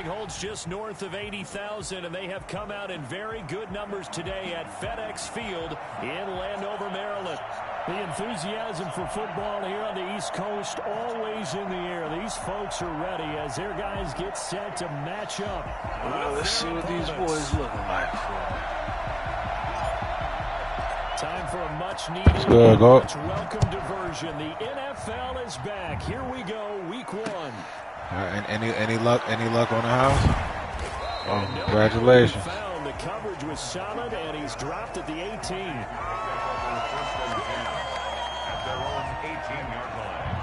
building holds just north of 80,000, and they have come out in very good numbers today at FedEx Field in Landover, Maryland. The enthusiasm for football here on the East Coast always in the air. These folks are ready as their guys get set to match up. Let's see what these boys looking like. Time for a much-needed, much-welcome diversion. The NFL is back. Here we go, Week 1. All right, any luck on the house? Oh, congratulations. The coverage was solid, and he's dropped at the 18. At their own 18-yard line.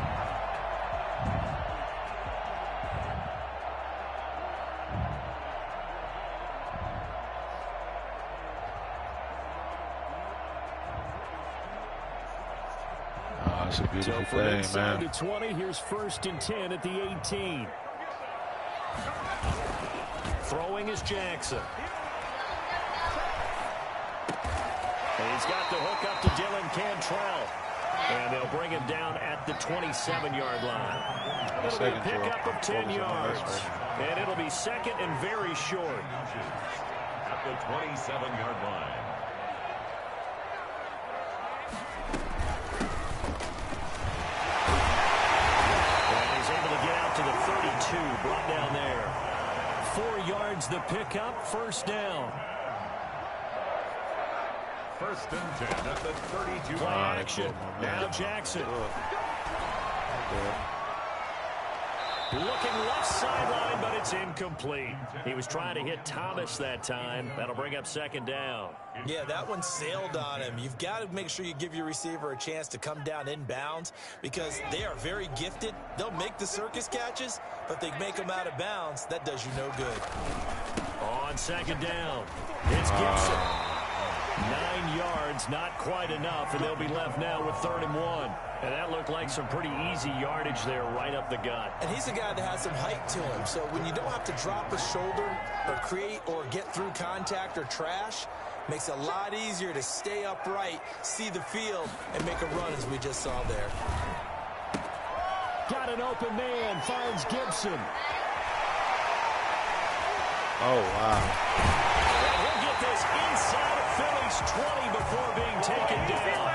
Oh, it's a beautiful play, man. To 20, here's 1st and 10 at the 18. Throwing is Jackson. He's got the hook up to Dylan Cantrell. And they'll bring him down at the 27-yard line. It'll be a pickup of 10 yards. And it'll be 2nd and very short. At the 27-yard line. And he's able to get out to the 32, brought down there. 4 yards the pickup, 1st down. 1st and 10 at the 32. Play action. Now Jackson. Looking left sideline, but it's incomplete. He was trying to hit Thomas that time. That'll bring up 2nd down. Yeah, that one sailed on him. You've got to make sure you give your receiver a chance to come down inbounds because they are very gifted. They'll make the circus catches, but they make them out of bounds. That does you no good. On 2nd down, it's Gibson. 9 yards, not quite enough, and they'll be left now with 3rd and 1. And that looked like some pretty easy yardage there right up the gut. And he's a guy that has some height to him, so when you don't have to drop a shoulder or create or get through contact or trash, makes it a lot easier to stay upright, see the field, and make a run as we just saw there. Got an open man, finds Gibson. Oh, wow. He'll get this inside of Philly's 20 before being taken down.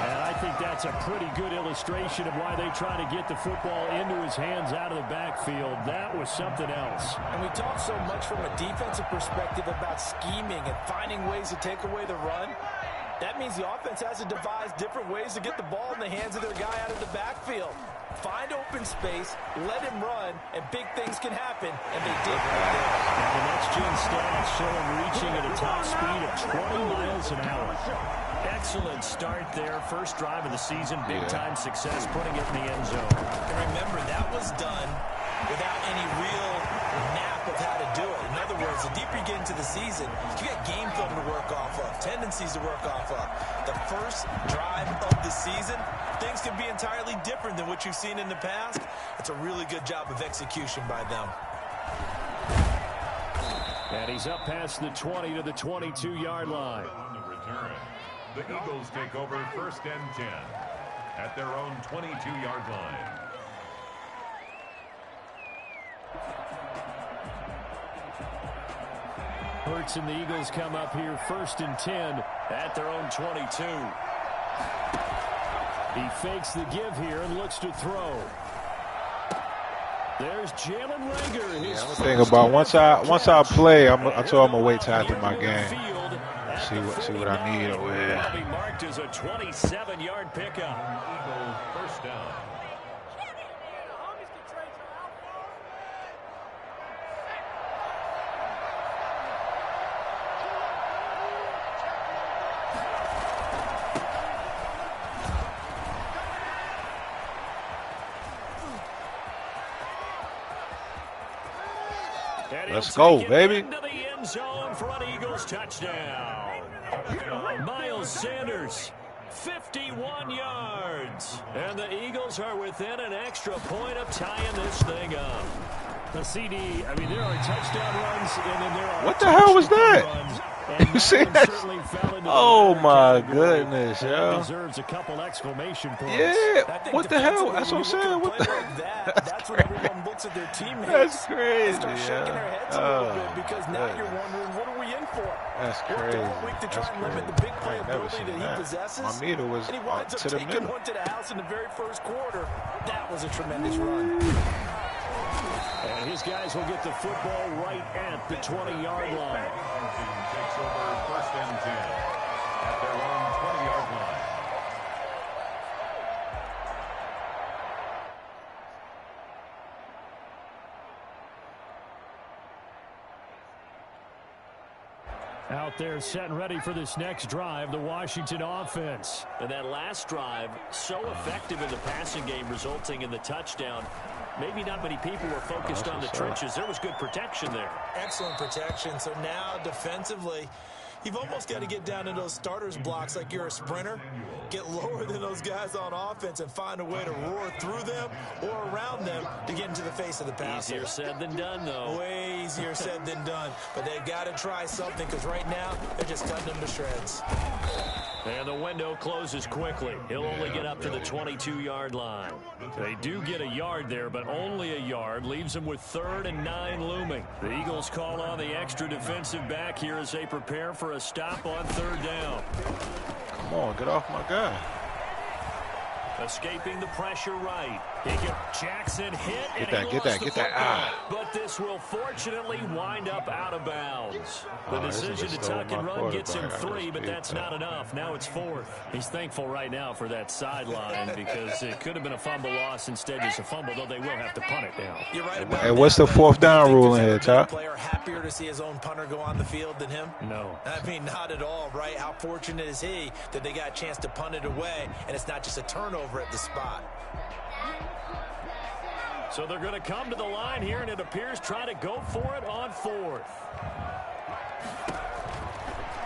And I think that's a pretty good illustration of why they try to get the football into his hands out of the backfield. That was something else. And we talk so much from a defensive perspective about scheming and finding ways to take away the run. That means the offense has to devise different ways to get the ball in the hands of their guy out of the backfield. Find open space, let him run, and big things can happen, and they did right there. And the next-gen stats show him reaching at a top speed of 20 miles an hour. Excellent start there. First drive of the season. Big-time success, putting it in the end zone. And remember, that was done without any real map of how to do it. In other words, the deeper you get into the season, you got game film to work off of, tendencies to work off of. The first drive of the season, things can be entirely different than what you've seen in the past. It's a really good job of execution by them. And he's up past the 20 to the 22-yard line. On the return, the Eagles take over 1st and 10 at their own 22-yard line. Hurts and the Eagles come up here 1st and 10 at their own 22. He fakes the give here and looks to throw. There's Jalen Reagor. Yeah, I'm gonna think about once I play, I told him I'm gonna wait till after my game. See what I need over here. That'll be marked as a 27-yard pickup. Eagles 1st down. Let's go, baby. Into the end zone for an Eagles touchdown. Miles Sanders, 51 yards. And the Eagles are within an extra point of tying this thing up. The CD, I mean, there are touchdown runs, and then there are What the hell was that? runs. You see that? Oh my goodness, yo. Deserves a couple exclamation points. Yeah, what the hell? That's what I'm saying. What the? That's when everyone looks at their teammates. That's crazy. Start shaking their heads a little bit because now you're wondering, what are we in for? That's crazy. One week to try and limit the big play ability that he possesses. My meter was and he winds up to the taking middle. one to the house in the very first quarter. That was a tremendous run. And his guys will get the football right at the 20-yard line. Takes over first and 10 at their own 20-yard line. Out there set and ready for this next drive, the Washington offense. And that last drive, so effective in the passing game, resulting in the touchdown. Maybe not many people were focused on the trenches. There was good protection there. Excellent protection. So now defensively, you've almost got to get down to those starters blocks like you're a sprinter. Get lower than those guys on offense and find a way to roar through them or around them to get into the face of the passer. Easier said than done, though. Way easier said than done. But they've got to try something because right now they're just cutting them to shreds. And the window closes quickly. He'll only get up to the 22-yard line. They do get a yard there, but only a yard. Leaves them with 3rd and 9 looming. The Eagles call on the extra defensive back here as they prepare for a stop on 3rd down. Come on, get off my guy. Escaping the pressure right. Jackson hit. Get that. Ah. But this will fortunately wind up out of bounds. The decision to tuck and run gets him 3, but that's not enough. Now it's 4th. He's thankful right now for that sideline because it could have been a fumble loss. Instead, just a fumble, though they will have to punt it down. You're right about And what's the 4th down rule in here, Todd? Player happier to see his own punter go on the field than him? No. I mean, not at all, right? How fortunate is he that they got a chance to punt it away, and it's not just a turnover at the spot. So they're going to come to the line here, and it appears try to go for it on 4th.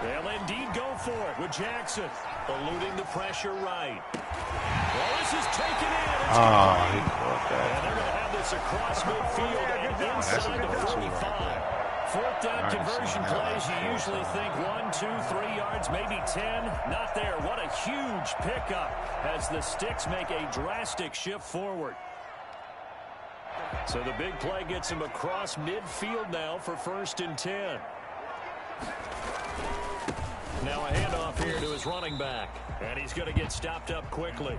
They'll indeed go for it with Jackson. Eluding the pressure right. Well, this is taken in. He caught that. And they're going to have this across midfield and inside the 45. 4th down conversion plays, you usually think 1, 2, 3 yards, maybe 10. Not there. What a huge pickup as the Sticks make a drastic shift forward. So the big play gets him across midfield now for 1st and 10. Now a handoff here to his running back. And he's going to get stopped up quickly.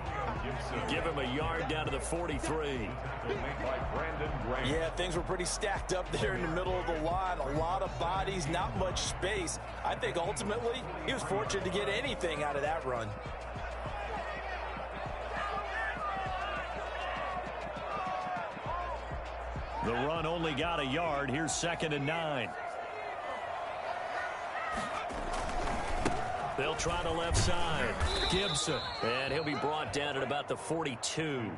Give him a yard down to the 43. Yeah, things were pretty stacked up there in the middle of the line. A lot of bodies, not much space. I think ultimately he was fortunate to get anything out of that run. The run only got a yard. Here's 2nd and 9. They'll try the left side. Gibson. And he'll be brought down at about the 42.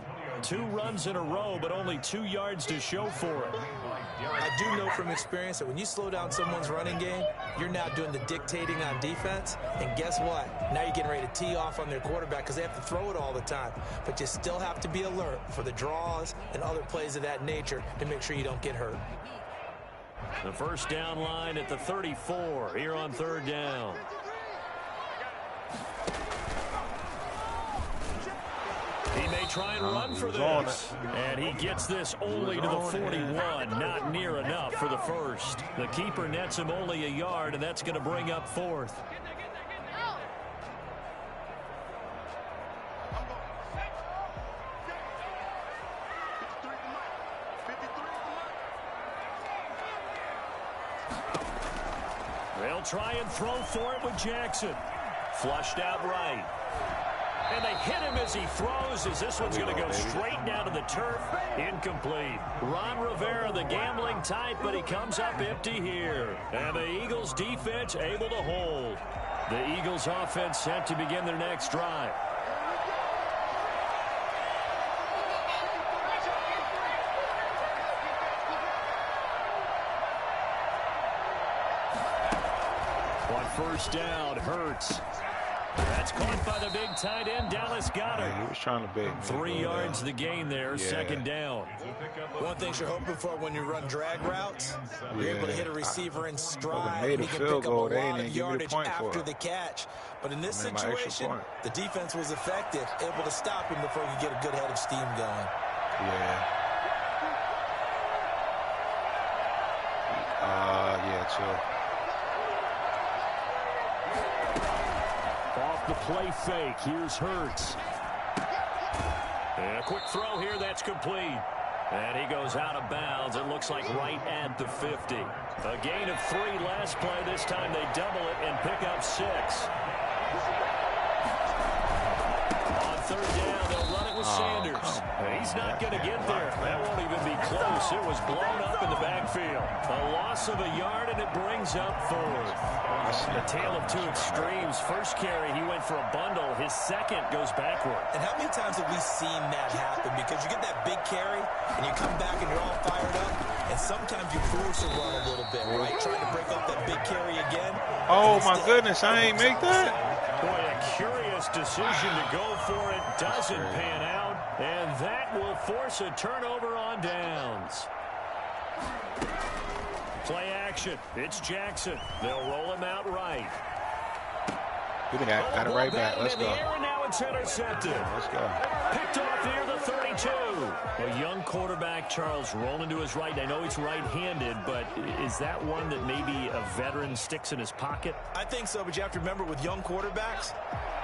2 runs in a row, but only 2 yards to show for it. I do know from experience that when you slow down someone's running game, you're now doing the dictating on defense. And guess what? Now you're getting ready to tee off on their quarterback because they have to throw it all the time. But you still have to be alert for the draws and other plays of that nature to make sure you don't get hurt. The 1st down line at the 34 here on 3rd down. He may try and run for this. And he gets this only to the 41. Not near enough for the 1st. The keeper nets him only a yard, and that's going to bring up 4th. They'll try and throw for it with Jackson. Flushed out right. And they hit him as he throws, as this one's going to go straight down to the turf. Incomplete. Ron Rivera, the gambling type, but he comes up empty here. And the Eagles defense able to hold. The Eagles offense set to begin their next drive. On 1st down, Hurts. That's caught by the big tight end, Dallas Goedert. Yeah, he was trying to bait me. 3 yards the gain there, second down. One thing you're hoping for when you run drag routes, you're able to hit a receiver in stride. Made a He can field pick up goal. a They lot didn't of give me the yardage point for after it. the catch. But in this I made my extra situation, point. the defense was effective, able to stop him before he could get a good head of steam going. Yeah. Yeah, chill. Off the play fake, here's Hurts. And a quick throw here, that's complete. And he goes out of bounds, it looks like right at the 50. A gain of 3 last play. This time they double it and pick up 6. On third down, they'll run it with Sanders. He's not going to get there. That won't even be close. It was blown up in the backfield. A loss of a yard, and it brings up 4th. A tale of 2 extremes. First carry, he went for a bundle. His second goes backward. And how many times have we seen that happen? Because you get that big carry, and you come back and you're all fired up, and sometimes you force a run a little bit, right? Trying to break up that big carry again. Oh, my goodness, I ain't make that? Boy, a curious decision to go for it. Doesn't pan out, and that will force a turnover on downs. Play action. It's Jackson. They'll roll him out right. Look at that. Got it right back. Let's go. Now it's intercepted. Let's go. Picked off near the 32. A young quarterback, Charles, rolling to his right. I know he's right-handed, but is that one that maybe a veteran sticks in his pocket? I think so, but you have to remember with young quarterbacks,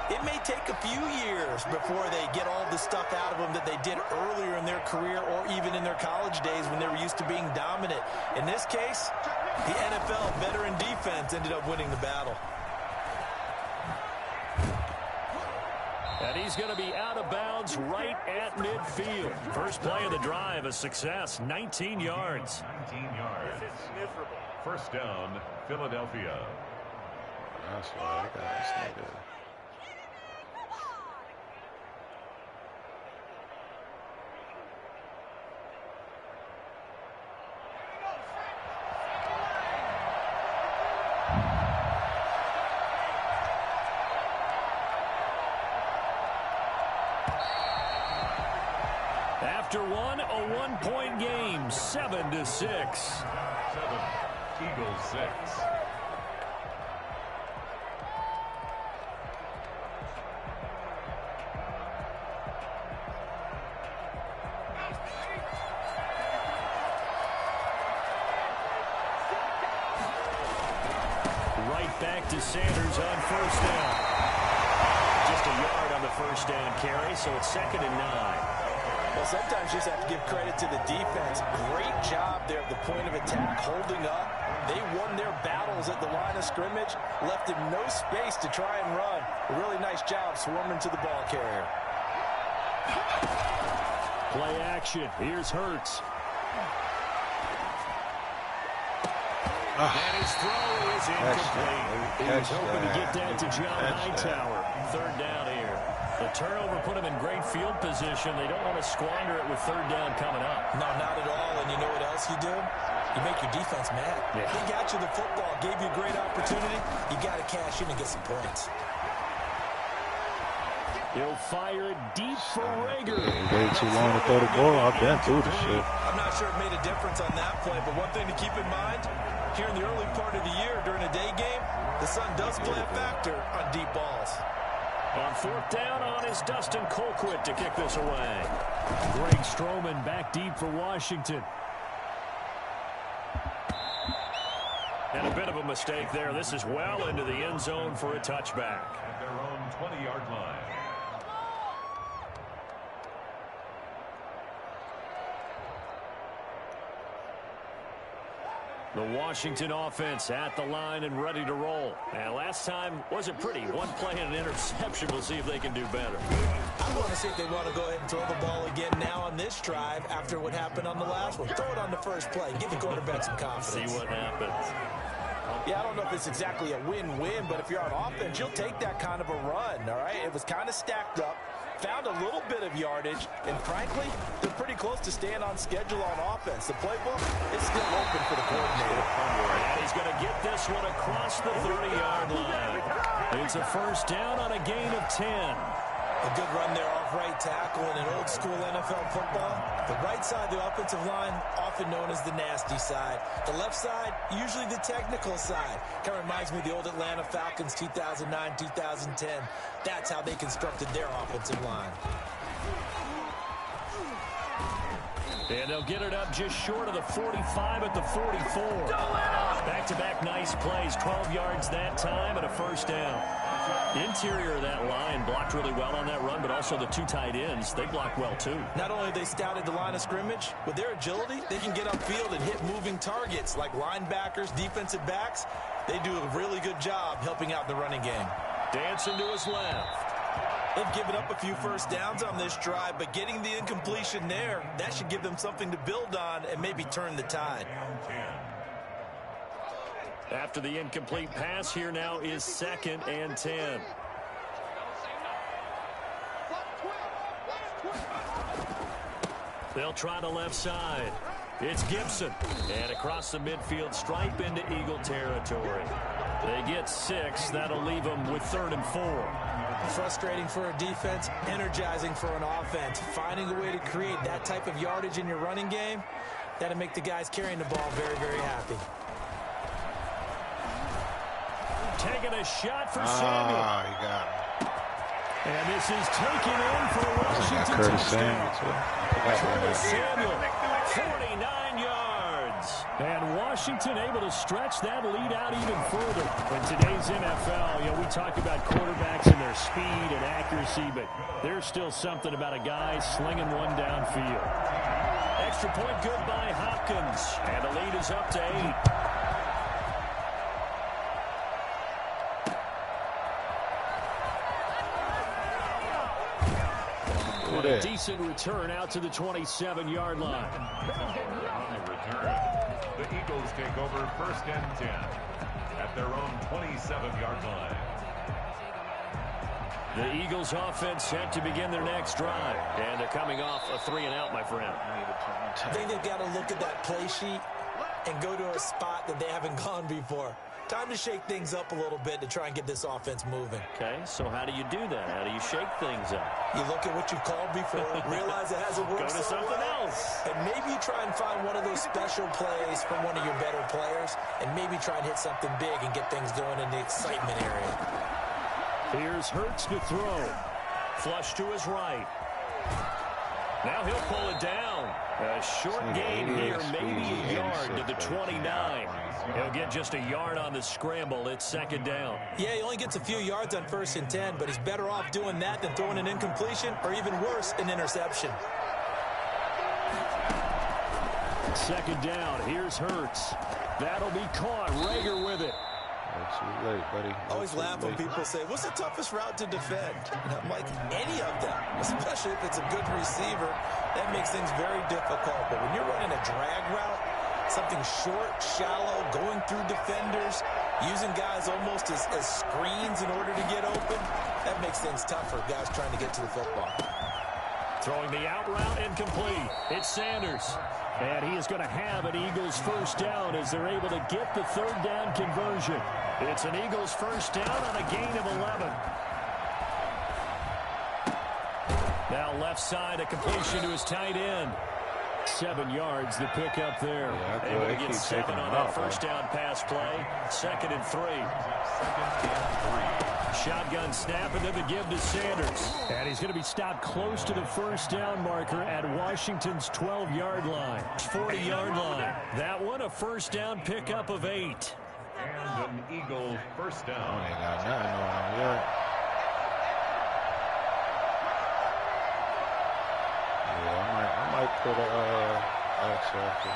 it may take a few years before they get all the stuff out of them that they did earlier in their career or even in their college days when they were used to being dominant. In this case, the NFL veteran defense ended up winning the battle. And he's going to be out of bounds right at midfield. First play of the drive, a success, 19 yards. 19 yards. First down, Philadelphia. That's why I got this nigga. After one, a one-point game, 7-6. 7, Eagles 6. Right back to Sanders on first down. Just a yard on the first down carry, so it's 2nd and 9. Well, sometimes you just have to give credit to the defense. Great job there at the point of attack, holding up. They won their battles at the line of scrimmage, left him no space to try and run. A really nice job swarming to the ball carrier. Play action. Here's Hurts. And his throw is incomplete. He was hoping to get that to John Hightower. Third down here. The turnover put him in great field position. They don't want to squander it with third down coming up. No, not at all. And you know what else you do? You make your defense mad. Yeah. They got you the football, gave you a great opportunity. You got to cash in and get some points. He'll fire it deep for Rager. Way too long to throw the ball. I've been through the shit. I'm not sure it made a difference on that play, but one thing to keep in mind, here in the early part of the year during a day game, the sun does play a factor on deep balls. On fourth down on is Dustin Colquitt to kick this away. Greg Stroman back deep for Washington. And a bit of a mistake there. This is well into the end zone for a touchback. At their own 20-yard line. The Washington offense at the line and ready to roll. And last time wasn't pretty. One play and an interception. We'll see if they can do better. I want to see if they want to go ahead and throw the ball again now on this drive after what happened on the last one. Throw it on the first play. Give the quarterback some confidence. See what happens. Yeah, I don't know if it's exactly a win-win, but if you're on offense, you'll take that kind of a run, all right? It was kind of stacked up. found a little bit of yardage, and frankly, they're pretty close to staying on schedule on offense. The playbook is still open for the coordinator. And he's going to get this one across the 30-yard line. It's a first down on a gain of 10. A good run there off right tackle in an old-school NFL football. The right side of the offensive line, often known as the nasty side. The left side, usually the technical side. Kind of reminds me of the old Atlanta Falcons 2009, 2010. That's how they constructed their offensive line. And they'll get it up just short of the 45 at the 44. Back-to-back nice plays, 12 yards that time and a first down. Interior of that line blocked really well on that run, but also the two tight ends, they blocked well too. Not only they scouted the line of scrimmage, with their agility, they can get upfield and hit moving targets like linebackers, defensive backs. They do a really good job helping out the running game. Dancing to his left. They've given up a few first downs on this drive, but getting the incompletion there, that should give them something to build on and maybe turn the tide. After the incomplete pass, here now is 2nd and 10. They'll try the left side. It's Gibson. And across the midfield stripe into Eagle territory. They get 6. That'll leave them with 3rd and 4. Frustrating for a defense, energizing for an offense. Finding a way to create that type of yardage in your running game, that'll make the guys carrying the ball very, very happy. Taking a shot for Samuel. He got him. And this is taken in for a Washington Curtis touchdown. Samuel, Samuel, 49 yards. And Washington able to stretch that lead out even further. In today's NFL, we talk about quarterbacks and their speed and accuracy, but there's still something about a guy slinging one downfield. Extra point good by Hopkins. And the lead is up to 8. A decent return out to the 27-yard line. On the return, the Eagles take over 1st and 10 at their own 27-yard line. The Eagles offense set to begin their next drive. And they're coming off a 3-and-out, my friend. I think they've got to look at that play sheet and go to a spot that they haven't gone before. Time to shake things up a little bit to try and get this offense moving. Okay, so how do you do that? How do you shake things up? You look at what you've called before, realize it hasn't worked. Go to something else. And maybe you try and find one of those special plays from one of your better players, and maybe try and hit something big and get things going in the excitement area. Here's Hurts to throw. Flush to his right. Now he'll pull it down. A short gain here, maybe a yard to the 29. He'll get just a yard on the scramble. It's 2nd down. Yeah, he only gets a few yards on 1st and 10, but he's better off doing that than throwing an incompletion or even worse, an interception. 2nd down. Here's Hurts. That'll be caught. Rager with it. Too late, buddy. I always laugh when people say, what's the toughest route to defend? And I'm like, any of them, especially if it's a good receiver. That makes things very difficult. But when you're running a drag route, something short, shallow, going through defenders, using guys almost as screens in order to get open, that makes things tougher, guys trying to get to the football. Throwing the out route incomplete. It's Sanders. And he is going to have an Eagles 1st down as they're able to get the 3rd down conversion. It's an Eagles 1st down on a gain of 11. Now left side, a completion to his tight end. 7 yards, the pick up there. Yeah, able to get 7 on that 1st down pass play. 2nd and 3. Shotgun snap and then the give to Sanders. And he's going to be stopped close to the 1st down marker at Washington's 12-yard line. 40-yard line. That one a 1st down pickup of 8. And an Eagle 1st down. Ain't got nothing on him yet. Yeah, I might put a X after.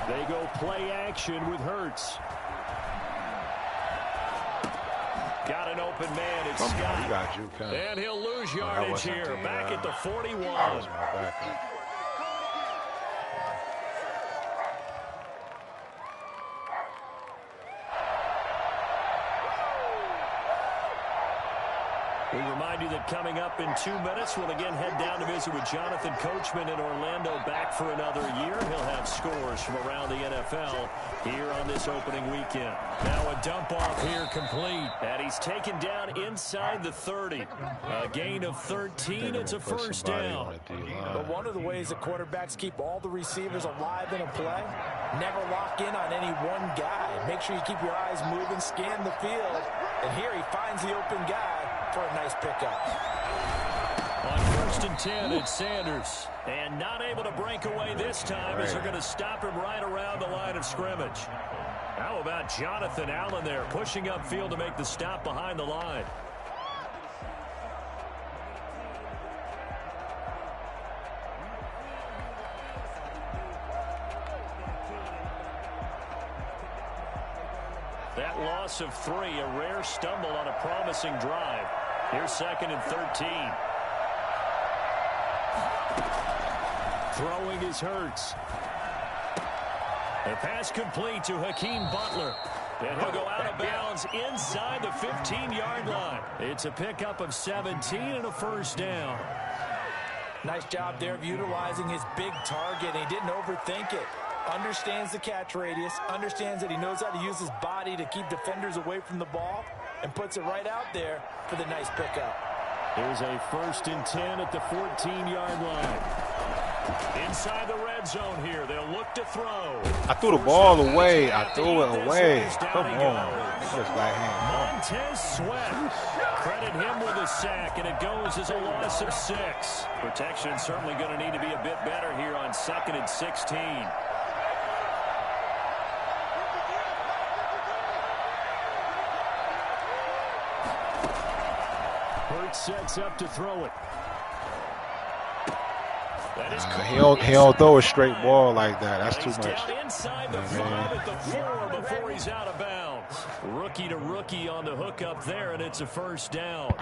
They go play action with Hurts. Got an open man. It's Scott. You got you, and he'll lose yardage here. Back at the 41. That was my backup. We remind you that coming up in 2 minutes, we'll again head down to visit with Jonathan Coachman in Orlando, back for another year. He'll have scores from around the NFL here on this opening weekend. Now a dump off here complete, and he's taken down inside the 30. A gain of 13. It's a first down. But one of the ways that quarterbacks keep all the receivers alive in a play, never lock in on any one guy. Make sure you keep your eyes moving, scan the field, and here he finds the open guy for a nice pickup. On 1st and 10, it's Sanders. And not able to break away this time as they're going to stop him right around the line of scrimmage. How about Jonathan Allen there pushing upfield to make the stop behind the line? That loss of 3, a rare stumble on a promising drive. Here's 2nd and 13. Throwing is Hurts. The pass complete to Hakeem Butler. And he'll go out of bounds inside the 15-yard line. It's a pickup of 17 and a first down. Nice job there of utilizing his big target. He didn't overthink it. Understands the catch radius, understands that he knows how to use his body to keep defenders away from the ball, and puts it right out there for the nice pickup. Here's a 1st and 10 at the 14-yard line. Inside the red zone here, they'll look to throw. I threw the ball away. I threw it away. Come on. Just like him. Montez Sweat. Credit him with a sack, and it goes as a loss of 6. Protection certainly going to need to be a bit better here on 2nd and 16. Hurts sets up to throw it. He don't throw a straight ball like that. That's too much. Inside the 5 at the 4 before he's out of bounds. Rookie to rookie on the hook up there, and it's a first down.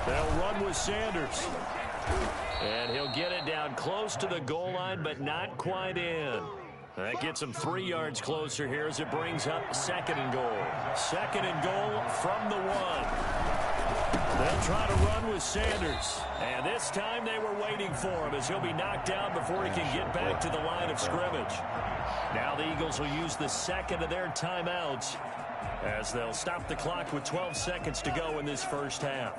They'll run with Sanders. And he'll get it down close to the goal line, but not quite in. That gets him 3 yards closer here as it brings up 2nd and goal. 2nd and goal from the 1. They'll try to run with Sanders. And this time they were waiting for him as he'll be knocked down before he can get back to the line of scrimmage. Now the Eagles will use the 2nd of their timeouts as they'll stop the clock with 12 seconds to go in this first half.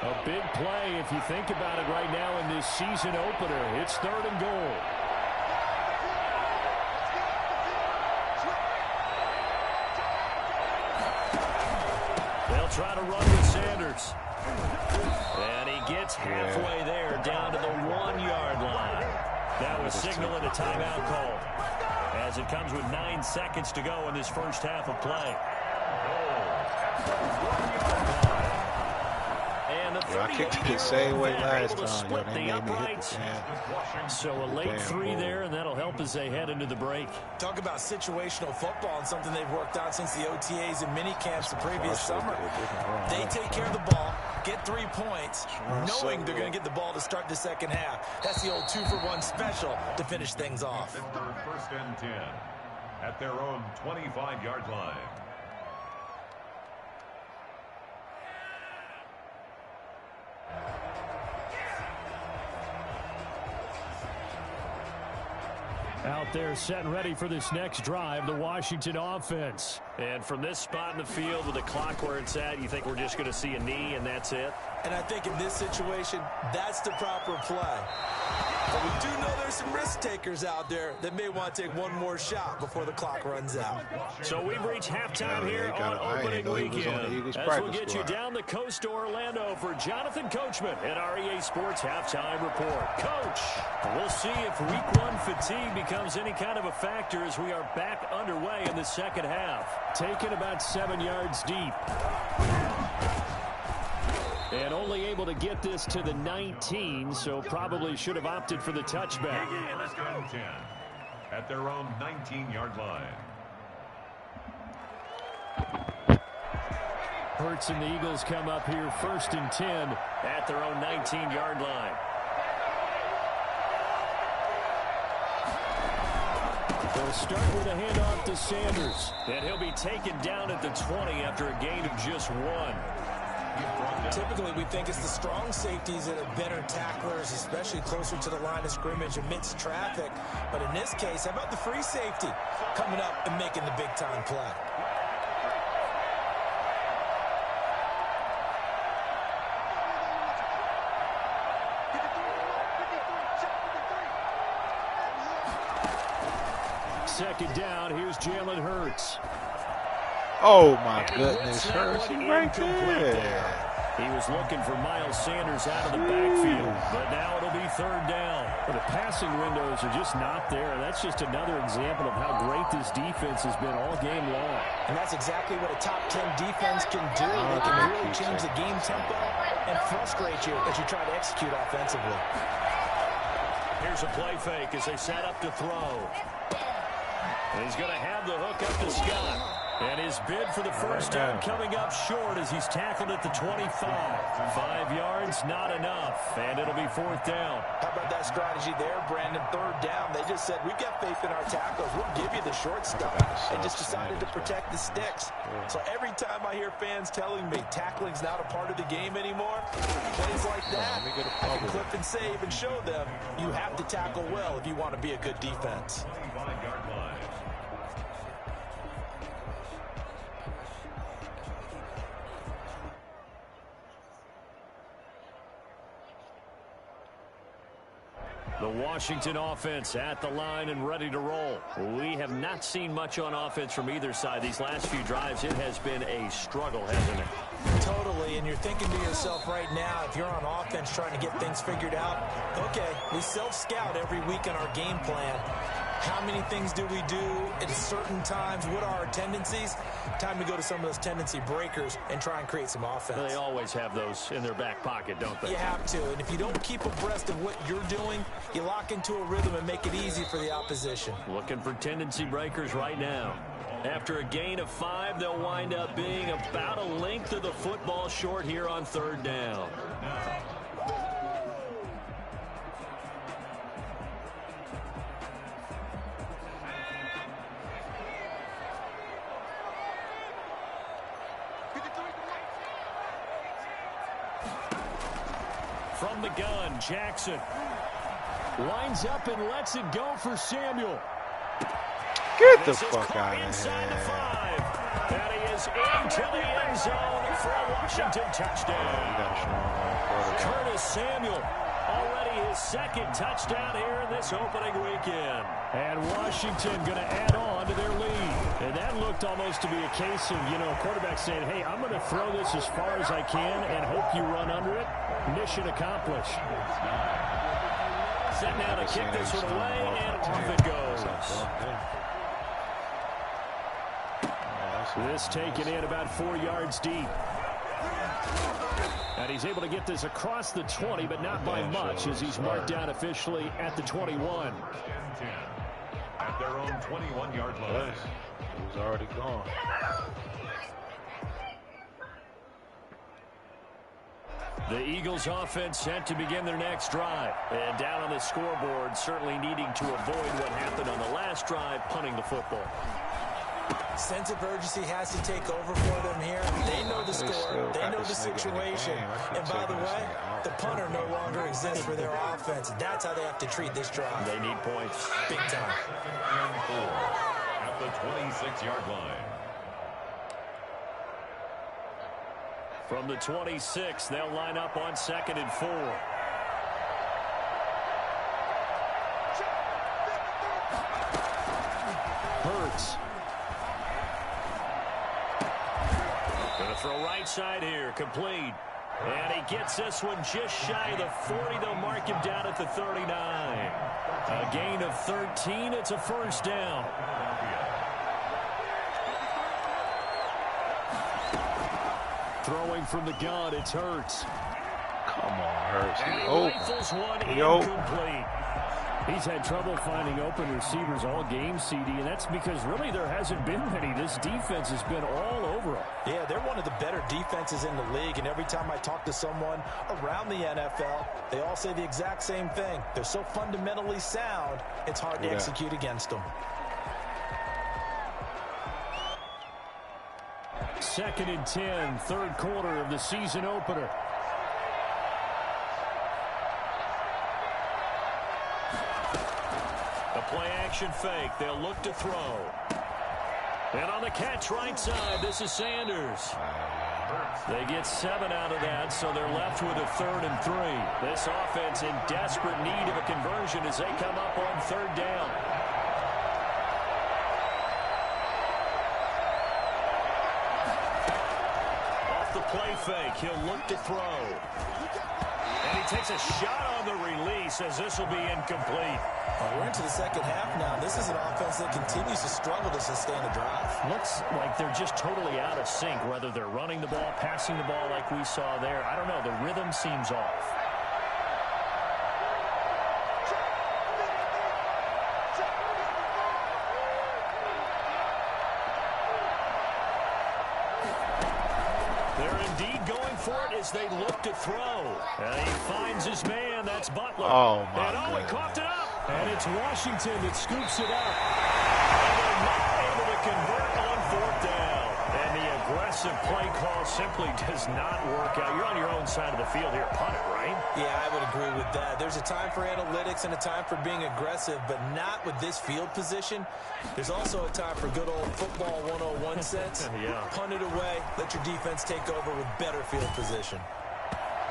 A big play if you think about it right now in this season opener. It's 3rd and goal. They'll try to run with Sanders. And he gets halfway there down to the 1-yard line. That was signaling a timeout call as it comes with 9 seconds to go in this first half of play. I kicked it the same way last time. Yo, they made me hit the damn. So a late 3 there, and that'll help as they head into the break. Talk about situational football and something they've worked on since the OTAs and mini camps the previous summer. They take care of the ball, get 3 points, knowing they're going to get the ball to start the second half. That's the old 2-for-1 special to finish things off. 1st and 10 at their own 25-yard line. Out there set and ready for this next drive, the Washington offense. And from this spot in the field with the clock where it's at, you think we're just going to see a knee and that's it? And I think in this situation, that's the proper play. But we do know there's some risk takers out there that may want to take one more shot before the clock runs out. So we've reached halftime here on opening weekend. As we'll get you down the coast to Orlando for Jonathan Coachman at our EA Sports Halftime Report. Coach, we'll see if week 1 fatigue becomes any kind of a factor as we are back underway in the second half. Taken about 7 yards deep. And only able to get this to the 19, so probably should have opted for the touchback. First and 10 at their own 19-yard line. Hurts and the Eagles come up here 1st and 10 at their own 19-yard line. They'll start with a handoff to Sanders, and he'll be taken down at the 20 after a gain of just 1. Typically, we think it's the strong safeties that are better tacklers, especially closer to the line of scrimmage amidst traffic. But in this case, how about the free safety coming up and making the big-time play? Second down, here's Jalen Hurts. Oh, my goodness. Hurts, he right there. He was looking for Miles Sanders out of the backfield, but now it'll be 3rd down. But the passing windows are just not there. That's just another example of how great this defense has been all game long. And that's exactly what a top 10 defense can do. They can really change the game tempo and frustrate you as you try to execute offensively. Here's a play fake as they set up to throw. And he's going to have the hook up to Scott. And his bid for the first down coming up short as he's tackled at the 25. 5 yards, not enough. And it'll be 4th down. How about that strategy there, Brandon? 3rd down. They just said, we've got faith in our tackles. We'll give you the short stuff. They just decided to protect the sticks. So every time I hear fans telling me tackling's not a part of the game anymore, plays like that, I can clip and save and show them you have to tackle well if you want to be a good defense. 25-yard line. The Washington offense at the line and ready to roll. We have not seen much on offense from either side. These last few drives, it has been a struggle, hasn't it? Totally, and you're thinking to yourself right now, if you're on offense trying to get things figured out, okay, we self-scout every week in our game plan. How many things do we do at certain times? What are our tendencies? Time to go to some of those tendency breakers and try and create some offense. They always have those in their back pocket, don't they? You have to, and if you don't keep abreast of what you're doing, you lock into a rhythm and make it easy for the opposition. Looking for tendency breakers right now. After a gain of 5, they'll wind up being about a length of the football short here on 3rd down. From the gun, Jackson lines up and lets it go for Samuel. Get the fuck out of here. Inside the 5. And he is into the end zone for a Washington touchdown. Curtis Samuel, already his 2nd touchdown here in this opening weekend. And Washington going to add on to their lead. And that looked almost to be a case of, quarterback saying, hey, I'm going to throw this as far as I can and hope you run under it. Mission accomplished. Set now to kick this one away, and off it goes. This taken in about 4 yards deep. And he's able to get this across the 20, but not by much, as he's marked down officially at the 21. At their own 21-yard line. He was already gone. The Eagles offense set to begin their next drive. And down on the scoreboard, certainly needing to avoid what happened on the last drive, punting the football. Sense of urgency has to take over for them here. They know the score. They know the situation. And by the way, the punter no longer exists for their offense. That's how they have to treat this drive. They need points. Big time. And 4 at the 26-yard line. From the 26, they'll line up on 2nd and 4. Hurts. Gonna throw right side here, complete. And he gets this one just shy of the 40. They'll mark him down at the 39. A gain of 13. It's a 1st down. Throwing from the gun, it's Hurts. Come on, Hurts. And he rifles one incomplete. He's had trouble finding open receivers all game, CD, and that's because really there hasn't been many. This defense has been all over him. Yeah, they're one of the better defenses in the league, and every time I talk to someone around the NFL, they all say the exact same thing. They're so fundamentally sound, it's hard to execute against them. 2nd and 10, third quarter of the season opener. Play-action fake. They'll look to throw. And on the catch right side, this is Sanders. They get 7 out of that, so they're left with a 3rd and 3. This offense in desperate need of a conversion as they come up on 3rd down. Off the play fake, he'll look to throw. And he takes a shot on the release as this will be incomplete. We're into the second half now. This is an offense that continues to struggle to sustain a drive. Looks like they're just totally out of sync, whether they're running the ball, passing the ball like we saw there. I don't know. The rhythm seems off. They're indeed going for it as they look to throw. And he finds his man. That's Butler. Oh, my God. He coughed it up. And it's Washington that scoops it up. And they're not able to convert on 4th down. And the aggressive play call simply does not work out. You're on your own side of the field here. Punt it, right? Yeah, I would agree with that. There's a time for analytics and a time for being aggressive, but not with this field position. There's also a time for good old football 101 sense. Yeah. Punt it away. Let your defense take over with better field position.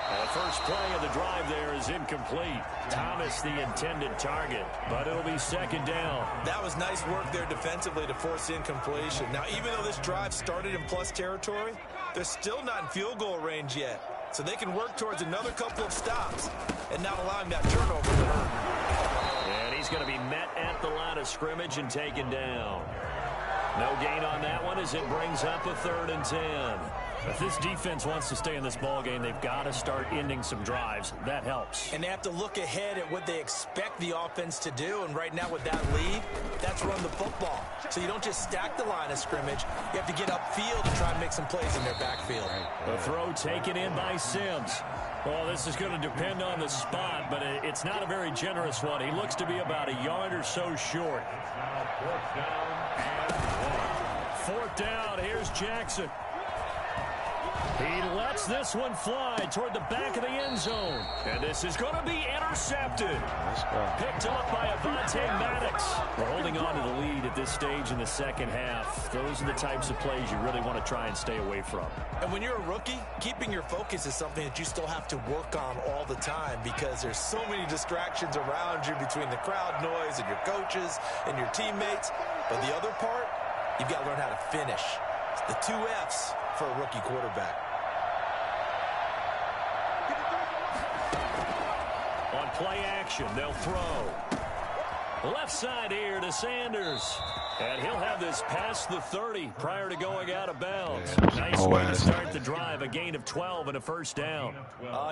The first play of the drive there is incomplete. Thomas the intended target, but it'll be 2nd down. That was nice work there defensively to force incompletion. Now, even though this drive started in plus territory, they're still not in field goal range yet. So they can work towards another couple of stops and not allowing that turnover to hurt. And he's going to be met at the line of scrimmage and taken down. No gain on that one as it brings up a 3rd and 10. If this defense wants to stay in this ball game, they've got to start ending some drives. That helps. And they have to look ahead at what they expect the offense to do. And right now with that lead, that's run the football. So you don't just stack the line of scrimmage. You have to get upfield and try and make some plays in their backfield. The throw taken in by Sims. Well, this is going to depend on the spot, but it's not a very generous one. He looks to be about a yard or so short. 4th down, here's Jackson. He lets this one fly toward the back of the end zone. And this is going to be intercepted. Picked up by Avonte Maddox. We're holding on to the lead at this stage in the second half. Those are the types of plays you really want to try and stay away from. And when you're a rookie, keeping your focus is something that you still have to work on all the time because there's so many distractions around you between the crowd noise and your coaches and your teammates. But the other part, you've got to learn how to finish. It's the 2 F's for a rookie quarterback. On play action, they'll throw. Left side here to Sanders. And he'll have this past the 30 prior to going out of bounds. Nice way to start the drive. A gain of 12 and a 1st down.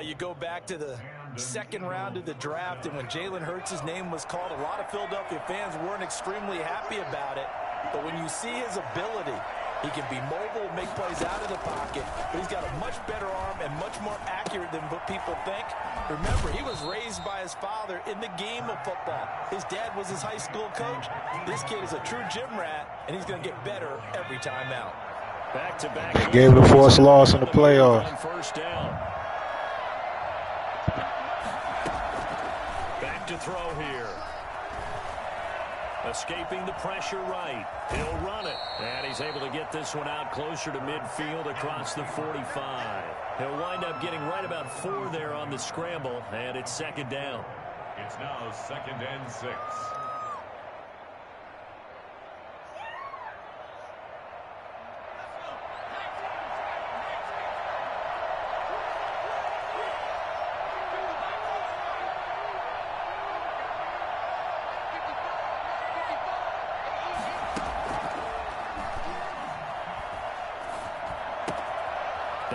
You go back to the 2nd round of the draft, and when Jalen Hurts' name was called, a lot of Philadelphia fans weren't extremely happy about it. But when you see his ability, he can be mobile, make plays out of the pocket, but he's got a much better arm and much more accurate than what people think. Remember, he was raised by his father in the game of football. His dad was his high school coach. This kid is a true gym rat, and he's going to get better every time out. Back-to-back. They gave the forced loss in the playoffs. 1st down. Back to throw here. Escaping the pressure right. He'll run it. And he's able to get this one out closer to midfield across the 45. He'll wind up getting right about 4 there on the scramble, and it's 2nd down. It's now 2nd and 6.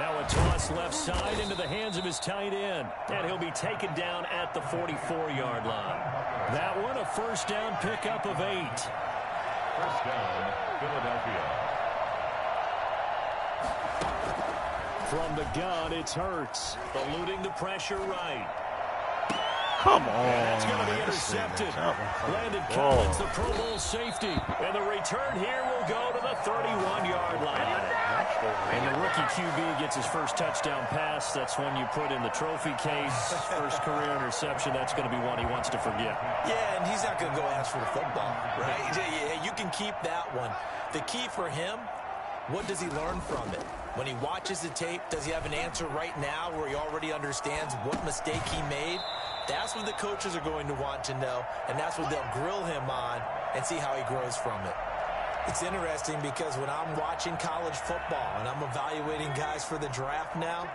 Now a toss left side into the hands of his tight end. And he'll be taken down at the 44-yard line. That one a first down pickup of 8. First down, Philadelphia. From the gun, it's Hurts, eluding the pressure right. Come on. That's going to be intercepted. Landon Collins, the Pro Bowl safety. And the return here will go to the 31-yard line. And the rookie QB gets his first touchdown pass. That's one you put in the trophy case. First career interception, that's going to be one he wants to forget. Yeah, and he's not going to go ask for the football, right? Yeah, you can keep that one. The key for him, what does he learn from it? When he watches the tape, does he have an answer right now where he already understands what mistake he made? That's what the coaches are going to want to know, and that's what they'll grill him on and see how he grows from it. It's interesting because when I'm watching college football and I'm evaluating guys for the draft now,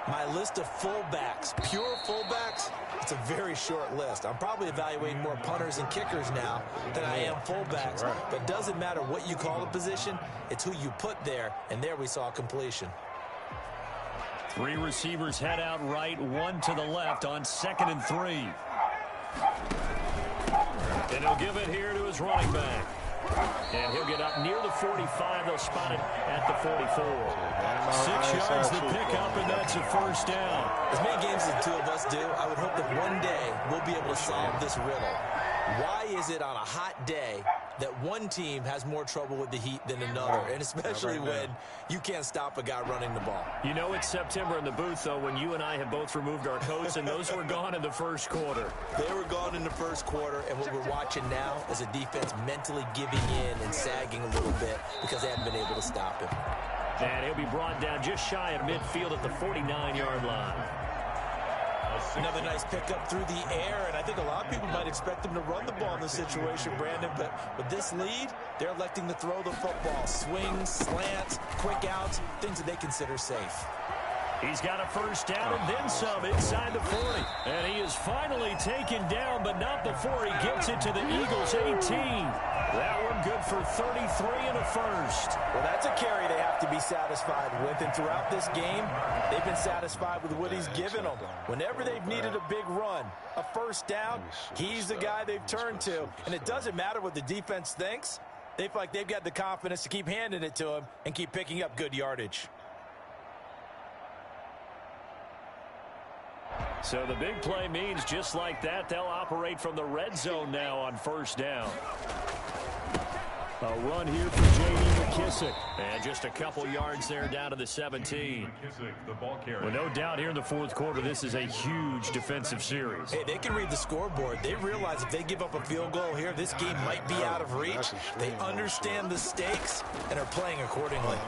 my list of fullbacks, pure fullbacks, it's a very short list. I'm probably evaluating more punters and kickers now than I am fullbacks. But it doesn't matter what you call a position, it's who you put there, and there we saw completion. 3 receivers head out right, 1 to the left on 2nd and 3. And he'll give it here to his running back. And he'll get up near the 45. They'll spot it at the 44. 6 yards the pickup, and that's a first down. As many games as the two of us do, I would hope that one day we'll be able to solve this riddle. Why is it on a hot day that one team has more trouble with the heat than another, and especially when you can't stop a guy running the ball? You know it's September in the booth, though, when you and I have both removed our coats, and those were gone in the first quarter. They were gone in the first quarter, and what we're watching now is a defense mentally giving in and sagging a little bit because they haven't been able to stop him. And he'll be brought down just shy of midfield at the 49-yard line. Another nice pickup through the air, and I think a lot of people might expect them to run the ball in this situation, Brandon, but with this lead, they're electing to throw the football. Swings, slants, quick outs, things that they consider safe. He's got a first down and then some inside the 40. And he is finally taken down, but not before he gets it to the Eagles' 18. That one good for 33 and a first. Well, that's a carry they have to be satisfied with, and throughout this game, they've been satisfied with what he's given them. Whenever they've needed a big run, a first down, he's the guy they've turned to. And it doesn't matter what the defense thinks. They feel like they've got the confidence to keep handing it to him and keep picking up good yardage. So the big play means just like that, they'll operate from the red zone now on first down. A run here for J.D. McKissick. And just a couple yards there down to the 17. Well, no doubt here in the fourth quarter, this is a huge defensive series. Hey, they can read the scoreboard. They realize if they give up a field goal here, this game might be out of reach. They understand the stakes and are playing accordingly.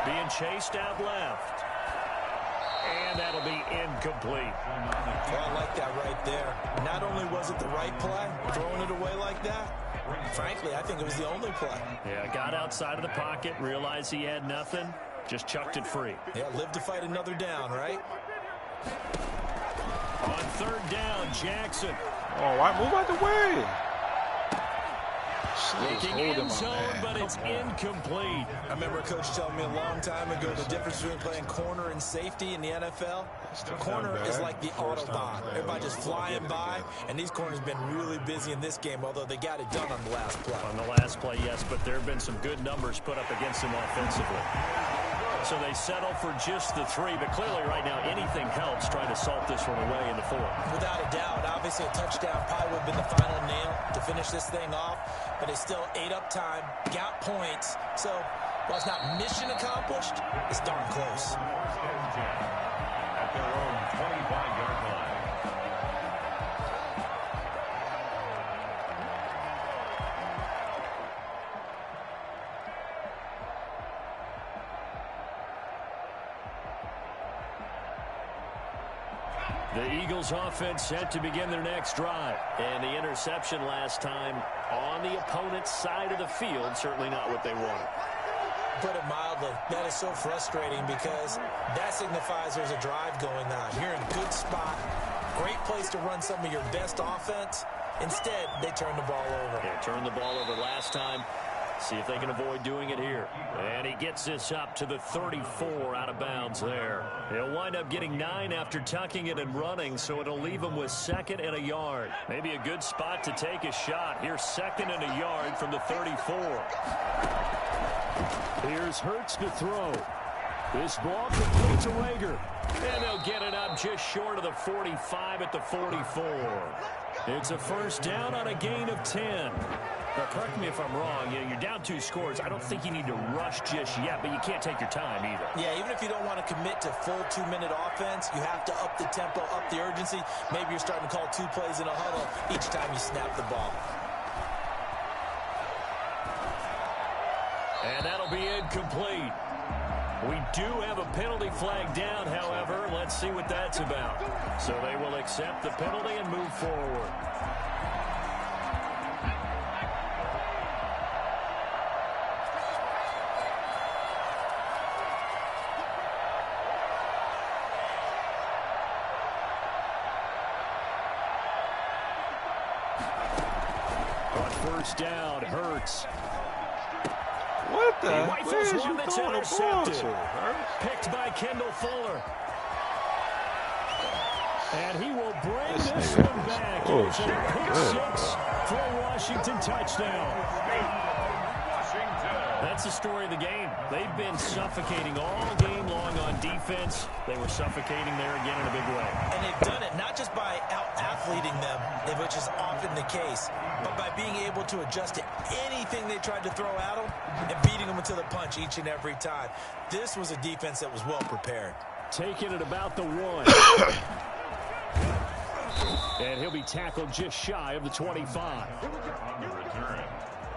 Being chased out left. And that'll be incomplete. Well, I like that right there. Not only was it the right play, throwing it away like that, frankly, I think it was the only play. Yeah, got outside of the pocket, realized he had nothing, just chucked it free. Yeah, live to fight another down, right? On third down, Jackson. Oh, why move out the way? Looking in zone, but it's incomplete. I remember a coach telling me a long time ago the difference between playing corner and safety in the NFL. Corner is like the Autobahn. Everybody just flying by, and these corners have been really busy in this game, although they got it done on the last play. On the last play, yes, but there have been some good numbers put up against them offensively. So they settle for just the 3, but clearly right now anything helps trying to salt this one away in the 4th. Without a doubt, obviously a touchdown probably would have been the final nail to finish this thing off, but it's still ate up time, got points, so while it's not mission accomplished, it's darn close. At their own 25-yard line. The Eagles offense set to begin their next drive. And the interception last time on the opponent's side of the field, certainly not what they wanted. Put it mildly, that is so frustrating because that signifies there's a drive going on. You're in a good spot, great place to run some of your best offense. Instead, they turn the ball over. Yeah, turned the ball over last time. See if they can avoid doing it here. And he gets this up to the 34 out of bounds there. He'll wind up getting 9 after tucking it and running, so it'll leave him with 2nd and a yard. Maybe a good spot to take a shot. Here's 2nd and a yard from the 34. Here's Hurts to throw. This ball complete to Rager. And they'll get it up just short of the 45 at the 44. It's a first down on a gain of 10. Now, correct me if I'm wrong. You're down 2 scores. I don't think you need to rush just yet, but you can't take your time either. Yeah, even if you don't want to commit to full 2-minute offense, you have to up the tempo, up the urgency. Maybe you're starting to call 2 plays in a huddle each time you snap the ball. And that'll be incomplete. We do have a penalty flag down, however. Let's see what that's about. So they will accept the penalty and move forward. On first down, Hurts. What the? He rifles one that's intercepted. Picked by Kendall Fuller. And he will bring this one back. It's a pick 6 for a Washington touchdown. That's the story of the game. They've been suffocating all game long on defense. They were suffocating there again in a big way. And they've done it not just by out-athleting them, which is often the case, but by being able to adjust to anything they tried to throw at them and beating them until the punch each and every time. This was a defense that was well prepared. Taking it about the 1. And he'll be tackled just shy of the 25. On the return,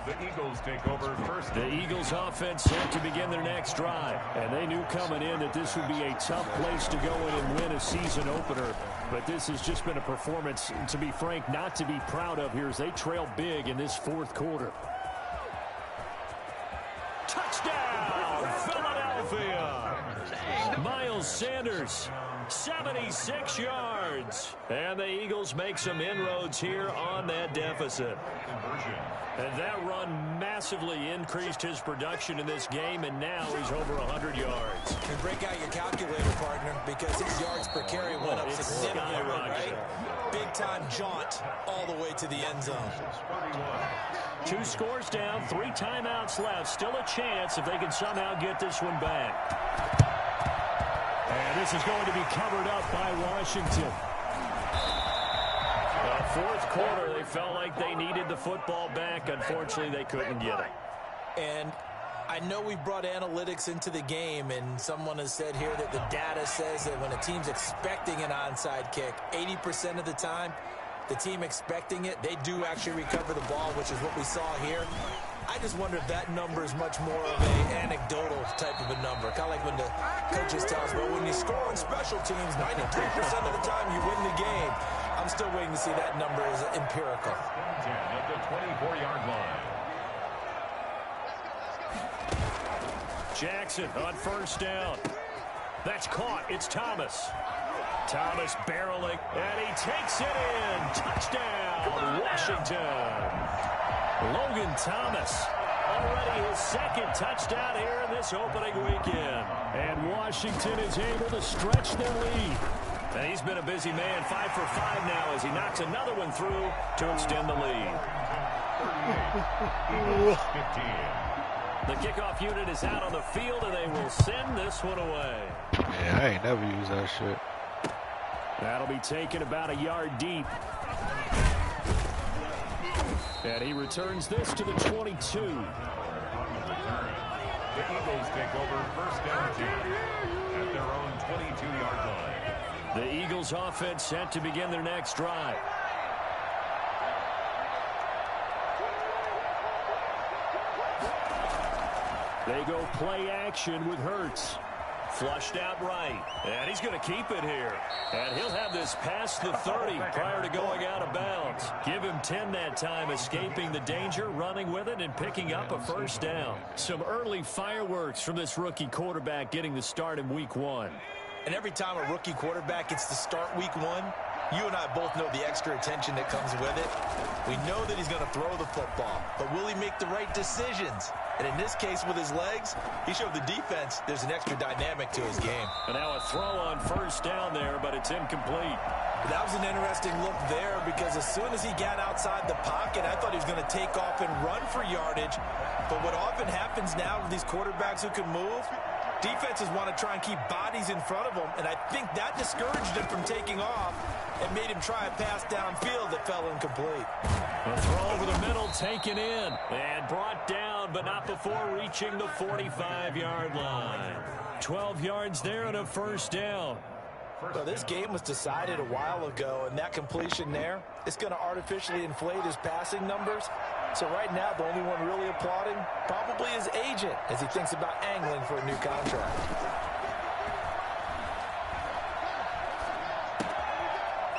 the Eagles take over first. The Eagles offense set to begin their next drive. And they knew coming in that this would be a tough place to go in and win a season opener. But this has just been a performance, to be frank, not to be proud of here as they trail big in this 4th quarter. Touchdown, Philadelphia! Miles Sanders, 76 yards. And the Eagles make some inroads here on that deficit. And that run massively increased his production in this game, and now he's over 100 yards. You break out your calculator, partner, because his yards per carry went up significantly, right? Big-time jaunt all the way to the end zone. 2 scores down, 3 timeouts left. Still a chance if they can somehow get this one back. And this is going to be covered up by Washington. 4th quarter, they felt like they needed the football back. Unfortunately, they couldn't get it. And I know we brought analytics into the game, and someone has said here that the data says that when a team's expecting an onside kick, 80% of the time, the team expecting it, they do actually recover the ball, which is what we saw here. I just wonder if that number is much more of an anecdotal type of a number. Kind of like when the coaches tell us, well, when you score on special teams, 93% of the time you win the game. I'm still waiting to see that number is empirical. 10 at the 24-yard line. Jackson on first down. That's caught. It's Thomas. Thomas barreling, and he takes it in. Touchdown, Washington. Logan Thomas, already his 2nd touchdown here in this opening weekend. And Washington is able to stretch their lead. And he's been a busy man, 5 for 5 now as he knocks another one through to extend the lead. 15. The kickoff unit is out on the field, and they will send this one away. Yeah, I ain't never used that shit. That'll be taken about a yard deep. And he returns this to the 22. On the return, the Eagles take over first down 10 at their own 22-yard line. The Eagles offense set to begin their next drive. They go play action with Hurts. Flushed out right. And he's going to keep it here. And he'll have this past the 30 prior to going out of bounds. Give him 10 that time, escaping the danger, running with it, and picking up a first down. Some early fireworks from this rookie quarterback getting the start in week 1. And every time a rookie quarterback gets to start week 1, You and I both know the extra attention that comes with it. We know that he's going to throw the football, but will he make the right decisions? And in this case, with his legs, he showed the defense there's an extra dynamic to his game. And now a throw on first down there, but it's incomplete. That was an interesting look there because as soon as he got outside the pocket, I thought he was going to take off and run for yardage. But what often happens now with these quarterbacks who can move, defenses want to try and keep bodies in front of them, and I think that discouraged him from taking off and made him try a pass downfield that fell incomplete. A throw over the middle, taken in, and brought down, but not before reaching the 45-yard line. 12 yards there and a first down. Well, this game was decided a while ago, and that completion there is going to artificially inflate his passing numbers. So right now, the only one really applauding probably his agent as he thinks about angling for a new contract.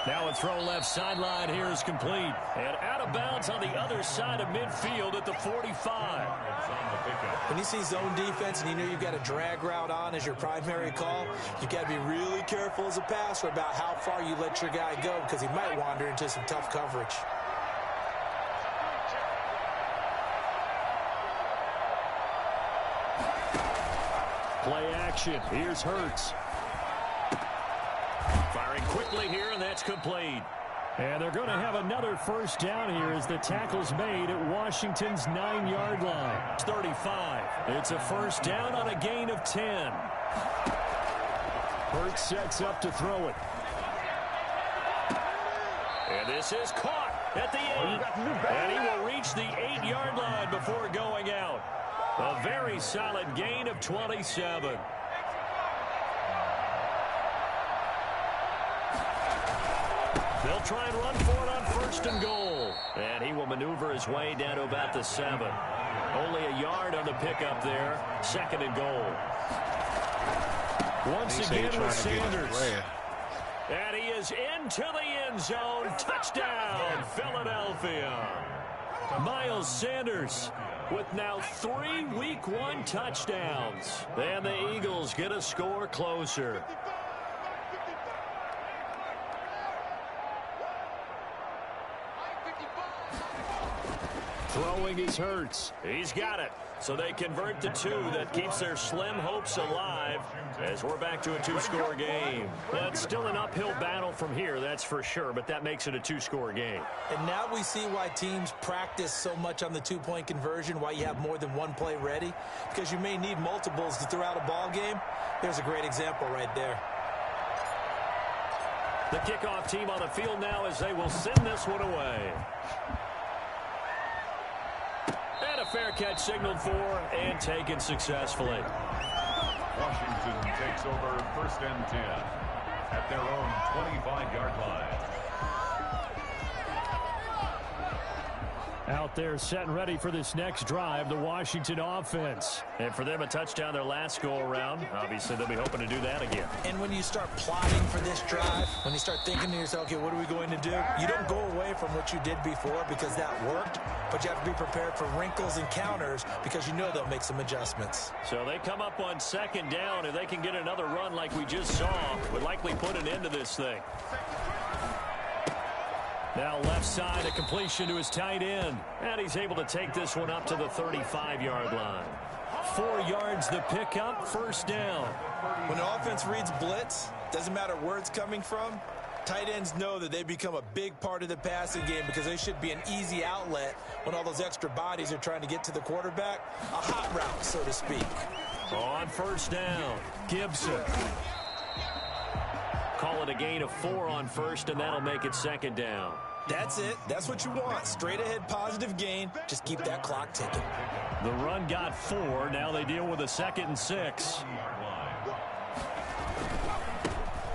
Now a throw left sideline here is complete. And out of bounds on the other side of midfield at the 45. When you see zone defense and you know you've got a drag route on as your primary call, you've got to be really careful as a passer about how far you let your guy go because he might wander into some tough coverage. Play action. Here's Hurts. Firing quickly here, and that's complete. And they're going to have another first down here as the tackle's made at Washington's 9-yard line. It's 35. It's a first down on a gain of 10. Hurts sets up to throw it. And this is caught at the 8. And he will reach the 8-yard line before going out. A very solid gain of 27. They'll try and run for it on first and goal. And he will maneuver his way down to about the 7. Only a yard on the pickup there. Second and goal. Once again with Sanders. And he is into the end zone. Touchdown, Philadelphia. Miles Sanders with now 3 Week 1 touchdowns. And the Eagles get a score closer. Throwing is Hurts. He's got it. So they convert to 2. That keeps their slim hopes alive as we're back to a 2-score game. Well, it's still an uphill battle from here, that's for sure, but that makes it a 2-score game. And now we see why teams practice so much on the 2-point conversion, why you have more than one play ready, because you may need multiples to throw out a ball game. There's a great example right there. The kickoff team on the field now as they will send this one away. And a fair catch signaled for and taken successfully. Washington takes over first and 10 at their own 25-yard line. Out there set and ready for this next drive, the Washington offense. And for them, a touchdown their last go-around. Obviously, they'll be hoping to do that again. And when you start plotting for this drive, when you start thinking to yourself, okay, what are we going to do? You don't go away from what you did before because that worked, but you have to be prepared for wrinkles and counters because you know they'll make some adjustments. So they come up on second down. If they can get another run like we just saw, would likely put an end to this thing. Now left side, a completion to his tight end. And he's able to take this one up to the 35-yard line. 4 yards the pickup, first down. When the offense reads blitz, doesn't matter where it's coming from, tight ends know that they become a big part of the passing game because they should be an easy outlet when all those extra bodies are trying to get to the quarterback. A hot route, so to speak. On first down, Gibson. Call it a gain of 4 on first, and that'll make it second down. That's it. That's what you want. Straight ahead positive gain. Just keep that clock ticking. The run got 4. Now they deal with a 2nd and 6.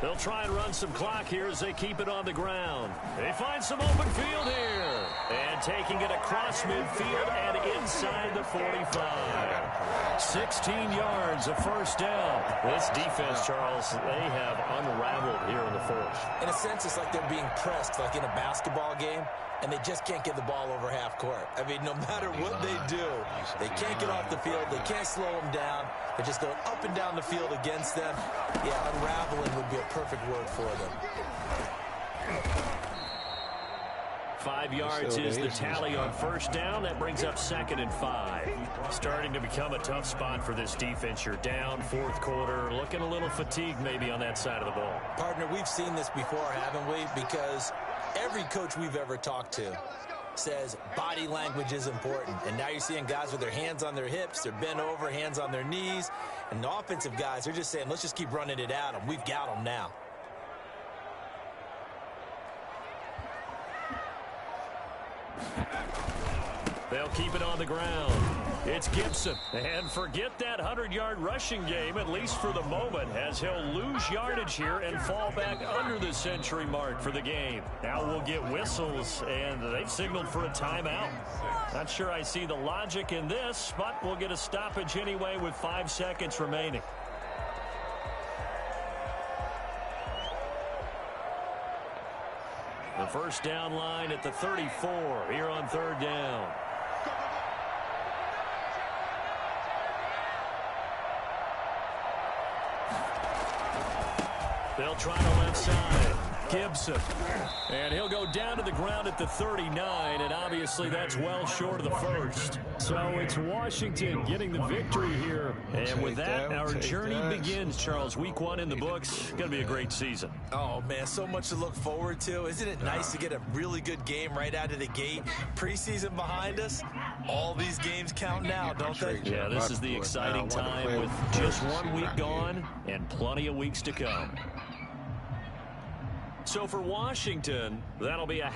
They'll try and run some clock here as they keep it on the ground. They find some open field here. And taking it across midfield and inside the 45. 16 yards, a first down. This defense, Charles, they have unraveled here in the fourth. In a sense, it's like they're being pressed, like in a basketball game, and they just can't get the ball over half court. I mean, no matter what they do, they can't get off the field. They can't slow them down. They're just going up and down the field against them. Yeah, unraveling would be a perfect word for them. 5 yards is the tally on first down. That brings up 2nd and 5. Starting to become a tough spot for this defense. You're down 4th quarter, looking a little fatigued maybe on that side of the ball. Partner, we've seen this before, haven't we? Because every coach we've ever talked to says body language is important. And now you're seeing guys with their hands on their hips, they're bent over, hands on their knees. And the offensive guys, they're just saying, let's just keep running it at them. We've got them now. They'll keep it on the ground. It's Gibson. And forget that 100-yard rushing game, at least for the moment, as he'll lose yardage here and fall back under the century mark for the game. Now we'll get whistles, and they've signaled for a timeout. Not sure I see the logic in this, but we'll get a stoppage anyway with 5 seconds remaining. The first down line at the 34 here on 3rd down. They'll try the left side. Gibson. And he'll go down to the ground at the 39, and obviously that's well short of the first. So it's Washington getting the victory here. And with that, our journey begins, Charles. Week 1 in the books. Going to be a great season. Oh, man, so much to look forward to. Isn't it nice to get a really good game right out of the gate? Preseason behind us. All these games count now, don't they? Yeah, this is the exciting time with just 1 week gone and plenty of weeks to come. So for Washington, that'll be a